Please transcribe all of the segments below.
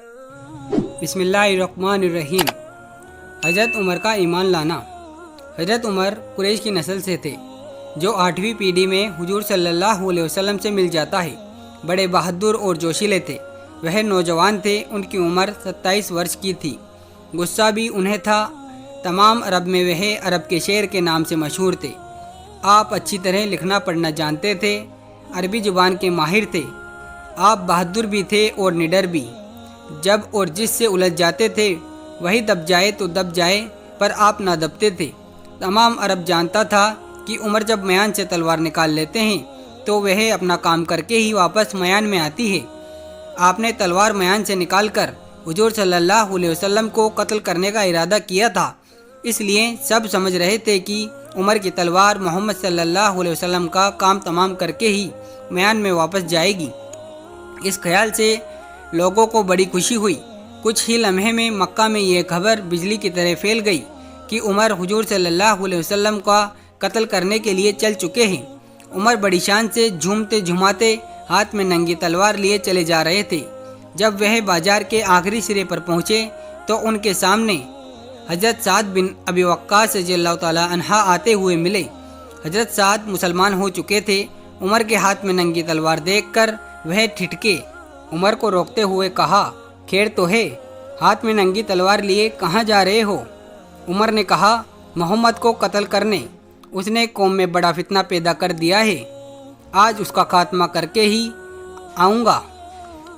बिस्मिल्लाहिर्रहमानिर्रहीम। हज़रत उमर का ईमान लाना। हज़रत उमर कुरैश की नस्ल से थे, जो 8वीं पीढ़ी में हुजूर सल्लल्लाहु अलैहि वसल्लम से मिल जाता है। बड़े बहादुर और जोशीले थे। वह नौजवान थे। उनकी उम्र 27 वर्ष की थी। गुस्सा भी उन्हें था। तमाम अरब में वह अरब के शेर के नाम से मशहूर थे। आप अच्छी तरह लिखना पढ़ना जानते थे। अरबी ज़ुबान के माहिर थे। आप बहादुर भी थे और निडर भी। जब और जिससे उलझ जाते थे वही दब जाए तो दब जाए, पर आप ना दबते थे। तमाम अरब जानता था कि उमर जब मयान से तलवार निकाल लेते हैं तो वह अपना काम करके ही वापस मयान में आती है। आपने तलवार मयान से निकालकर हुजूर सल्लल्लाहु अलैहि वसल्लम को कत्ल करने का इरादा किया था। इसलिए सब समझ रहे थे कि उमर की तलवार मोहम्मद सल्लल्लाहु अलैहि वसल्लम का काम तमाम करके ही मयान में वापस जाएगी। इस ख्याल से लोगों को बड़ी खुशी हुई। कुछ ही लम्हे में मक्का में यह खबर बिजली की तरह फैल गई कि उमर हुजूर सल्लल्लाहु अलैहि वसल्लम का कत्ल करने के लिए चल चुके हैं। उमर बड़ी शान से झूमते झुमाते हाथ में नंगी तलवार लिए चले जा रहे थे। जब वह बाजार के आखिरी सिरे पर पहुँचे तो उनके सामने हज़रत साद बिन अबी वक्कास रज़ियल्लाहु ताला अन्हा आते हुए मिले। हज़रत साद मुसलमान हो चुके थे। उमर के हाथ में नंगी तलवार देखकर वह ठिठके। उमर को रोकते हुए कहा, खैर तो है, हाथ में नंगी तलवार लिए कहाँ जा रहे हो? उमर ने कहा, मोहम्मद को कत्ल करने। उसने कौम में बड़ा फितना पैदा कर दिया है। आज उसका खात्मा करके ही आऊँगा।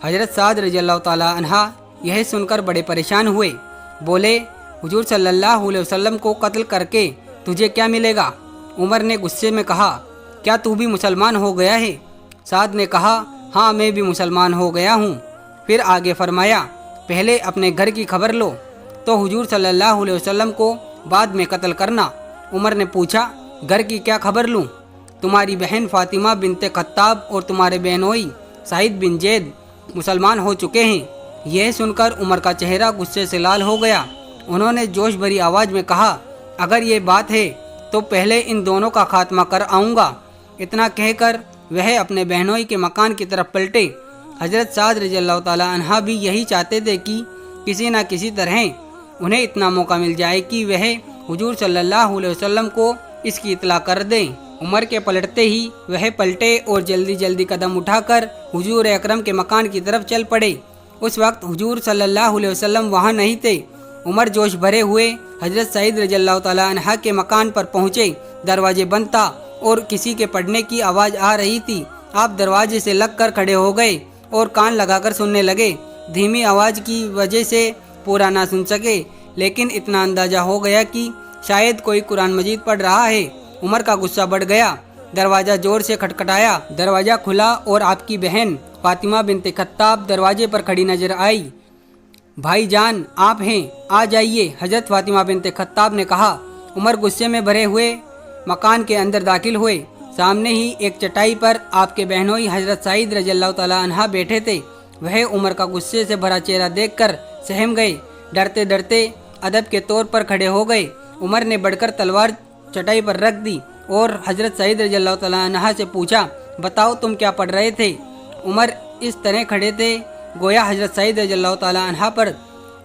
हज़रत साद रज़ियल्लाहु ताला अन्हा यह सुनकर बड़े परेशान हुए। बोले, हुजूर सल्लल्लाहु अलैहि वसल्लम को कत्ल करके तुझे क्या मिलेगा? उमर ने गुस्से में कहा, क्या तू भी मुसलमान हो गया है? साद ने कहा, हाँ, मैं भी मुसलमान हो गया हूँ। फिर आगे फरमाया, पहले अपने घर की खबर लो, तो हुजूर सल्लल्लाहु अलैहि वसल्लम को बाद में कत्ल करना। उमर ने पूछा, घर की क्या खबर लूँ? तुम्हारी बहन फातिमा बिनते खत्ताब और तुम्हारे बहनोई साहिद बिन जैद मुसलमान हो चुके हैं। यह सुनकर उमर का चेहरा गुस्से से लाल हो गया। उन्होंने जोश भरी आवाज़ में कहा, अगर ये बात है तो पहले इन दोनों का खात्मा कर आऊँगा। इतना कहकर वह अपने बहनोई के मकान की तरफ पलटे। हज़रत साद रज़ियल्लाहु ताला अन्हा भी यही चाहते थे कि किसी न किसी तरह उन्हें इतना मौका मिल जाए कि वह हुजूर सल्लल्लाहु अलैहि वसल्लम को इसकी इतला कर दें। उमर के पलटते ही वह पलटे और जल्दी जल्दी कदम उठाकर हुजूर अकरम के मकान की तरफ चल पड़े। उस वक्त हुजूर सल्लल्लाहु अलैहि वसल्लम वहाँ नहीं थे। उमर जोश भरे हुए हज़रत सईद रज़ियल्लाहु ताला अन्हा के मकान पर पहुँचे। दरवाजे बंद था और किसी के पढ़ने की आवाज़ आ रही थी। आप दरवाजे से लगकर खड़े हो गए और कान लगाकर सुनने लगे। धीमी आवाज़ की वजह से पूरा ना सुन सके, लेकिन इतना अंदाज़ा हो गया कि शायद कोई कुरान मजीद पढ़ रहा है। उमर का गुस्सा बढ़ गया। दरवाज़ा ज़ोर से खटखटाया। दरवाज़ा खुला और आपकी बहन फातिमा बिनते खत्ताब दरवाजे पर खड़ी नजर आई। भाई जान, आप हैं, आ जाइए, हज़रत फातिमा बिनते खत्ताब ने कहा। उमर गुस्से में भरे हुए मकान के अंदर दाखिल हुए। सामने ही एक चटाई पर आपके बहनोई हज़रत सईद रज़ियल्लाहु ताला अन्हा बैठे थे। वह उमर का गुस्से से भरा चेहरा देखकर सहम गए। डरते डरते अदब के तौर पर खड़े हो गए। उमर ने बढ़कर तलवार चटाई पर रख दी और हज़रत सईद रज़ियल्लाहु ताला अन्हा से पूछा, बताओ तुम क्या पढ़ रहे थे? उमर इस तरह खड़े थे गोया हज़रत सईद रज़ियल्लाहु ताला अन्हा पर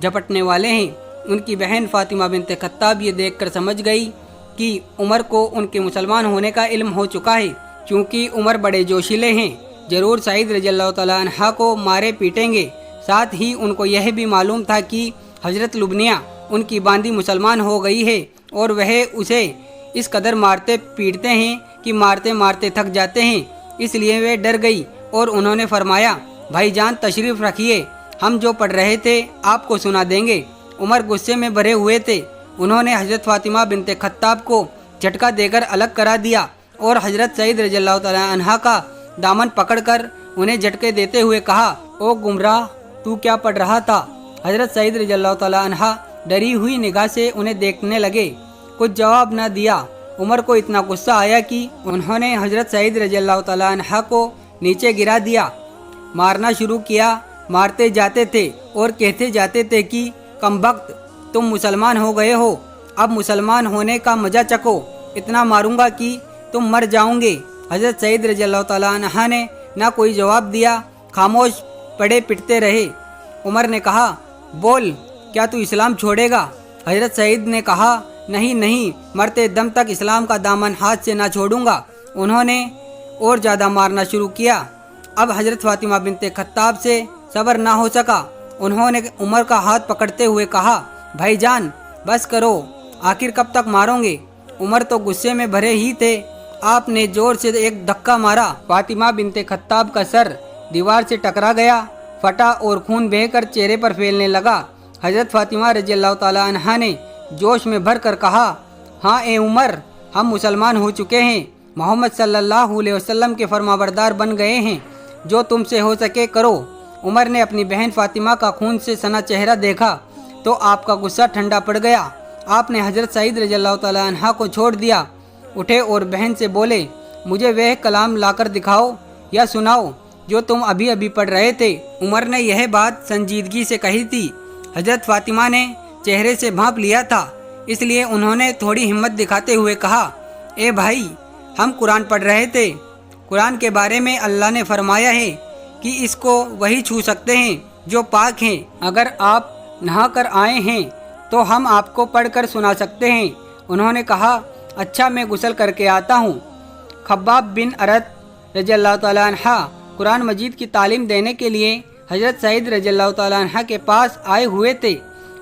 झपटने वाले हैं। उनकी बहन फातिमा बिनते खत्ताब ये देखकर समझ गई कि उमर को उनके मुसलमान होने का इल्म हो चुका है। क्योंकि उमर बड़े जोशीले हैं, ज़रूर सईद रज़ियल्लाहु ताला अन्हा को मारे पीटेंगे। साथ ही उनको यह भी मालूम था कि हज़रत लुबनिया उनकी बांदी मुसलमान हो गई है और वह उसे इस कदर मारते पीटते हैं कि मारते मारते थक जाते हैं। इसलिए वे डर गई और उन्होंने फरमाया, भाईजान तशरीफ़ रखिए, हम जो पढ़ रहे थे आपको सुना देंगे। उमर गुस्से में भरे हुए थे। उन्होंने हज़रत फातिमा बिनते खत्ताब को झटका देकर अलग करा दिया और हज़रत सईद रज़ियल्लाहु ताला अन्हा का दामन पकड़कर उन्हें झटके देते हुए कहा, ओ गुमराह, तू क्या पढ़ रहा था? हज़रत सईद रज़ियल्लाहु ताला अन्हा डरी हुई निगाह से उन्हें देखने लगे। कुछ जवाब न दिया। उमर को इतना गुस्सा आया कि उन्होंने हज़रत सईद रज़ियल्लाहु ताला अन्हा को नीचे गिरा दिया। मारना शुरू किया। मारते जाते थे और कहते जाते थे कि कमबख्त, तुम मुसलमान हो गए हो, अब मुसलमान होने का मज़ा चखो। इतना मारूंगा कि तुम मर जाओगे। हज़रत सईद रज़ियल्लाहु ताला अन्हा ने ना कोई जवाब दिया, खामोश पड़े पिटते रहे। उमर ने कहा, बोल, क्या तू इस्लाम छोड़ेगा? हजरत सईद ने कहा, नहीं नहीं, मरते दम तक इस्लाम का दामन हाथ से ना छोड़ूंगा। उन्होंने और ज़्यादा मारना शुरू किया। अब हजरत फातिमा बिनते खत्ताब से सब्र ना हो सका। उन्होंने उमर का हाथ पकड़ते हुए कहा, भाईजान बस करो, आखिर कब तक मारोगे? उमर तो गुस्से में भरे ही थे। आपने जोर से एक धक्का मारा। फातिमा बिनते खत्ताब का सर दीवार से टकरा गया, फटा और खून बहकर चेहरे पर फैलने लगा। हजरत फातिमा रज़ियल्लाहु ताला अन्हा ने जोश में भर कर कहा, हाँ ए उमर, हम मुसलमान हो चुके हैं, मोहम्मद सल्लल्लाहु अलैहि वसल्लम के फरमाबरदार बन गए हैं, जो तुमसे हो सके करो। उमर ने अपनी बहन फातिमा का खून से सना चेहरा देखा तो आपका गुस्सा ठंडा पड़ गया। आपने हजरत सईद रज़ियल्लाहु ताला अन्हा को छोड़ दिया, उठे और बहन से बोले, मुझे वह कलाम लाकर दिखाओ या सुनाओ जो तुम अभी अभी पढ़ रहे थे। उमर ने यह बात संजीदगी से कही थी। हजरत फातिमा ने चेहरे से भांप लिया था, इसलिए उन्होंने थोड़ी हिम्मत दिखाते हुए कहा, ए भाई, हम कुरान पढ़ रहे थे। कुरान के बारे में अल्लाह ने फरमाया है कि इसको वही छू सकते हैं जो पाक हैं। अगर आप नहा कर आए हैं तो हम आपको पढ़कर सुना सकते हैं। उन्होंने कहा, अच्छा, मैं गुस्ल करके आता हूँ। खब्बाब बिन अरत रज़ियल्लाहु ताला अन्हा कुरान मजीद की तालीम देने के लिए हजरत सईद रज़ियल्लाहु ताला अन्हा के पास आए हुए थे।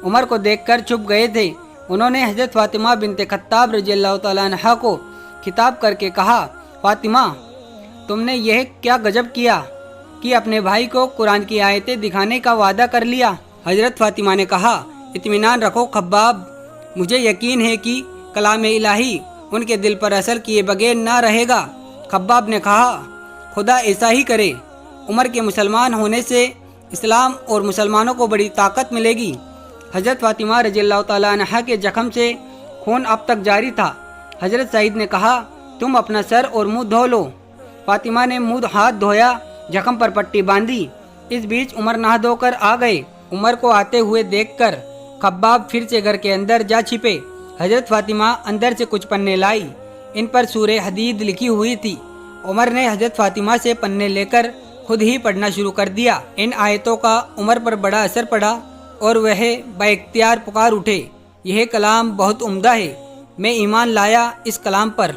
उमर को देखकर छुप गए थे। उन्होंने हजरत फातिमा बिनते खत्ताब रज़ियल्लाहु ताला अन्हा को खिताब करके कहा, फातिमा, तुमने यह क्या गजब किया कि अपने भाई को कुरान की आयतें दिखाने का वादा कर लिया। हजरत फातिमा ने कहा, इत्मीनान रखो खब्बाब, मुझे यकीन है कि कलाम इलाही उनके दिल पर असर किए बगैर ना रहेगा। खब्बाब ने कहा, खुदा ऐसा ही करे। उमर के मुसलमान होने से इस्लाम और मुसलमानों को बड़ी ताकत मिलेगी। हजरत फातिमा रज़ियल्लाहु ताला अन्हा के जख्म से खून अब तक जारी था। हजरत सईद ने कहा, तुम अपना सर और मुंह धो लो। फातिमा ने मुंह हाथ धोया, जख्म पर पट्टी बांधी। इस बीच उमर नहा धोकर आ गए। उमर को आते हुए देखकर खब्बाब फिर से घर के अंदर जा छिपे। हजरत फातिमा अंदर से कुछ पन्ने लाई, इन पर सूरे हदीद लिखी हुई थी। उमर ने हजरत फातिमा से पन्ने लेकर खुद ही पढ़ना शुरू कर दिया। इन आयतों का उमर पर बड़ा असर पड़ा और वह बाइख्तियार पुकार उठे, यह कलाम बहुत उम्दा है, मैं ईमान लाया इस कलाम पर।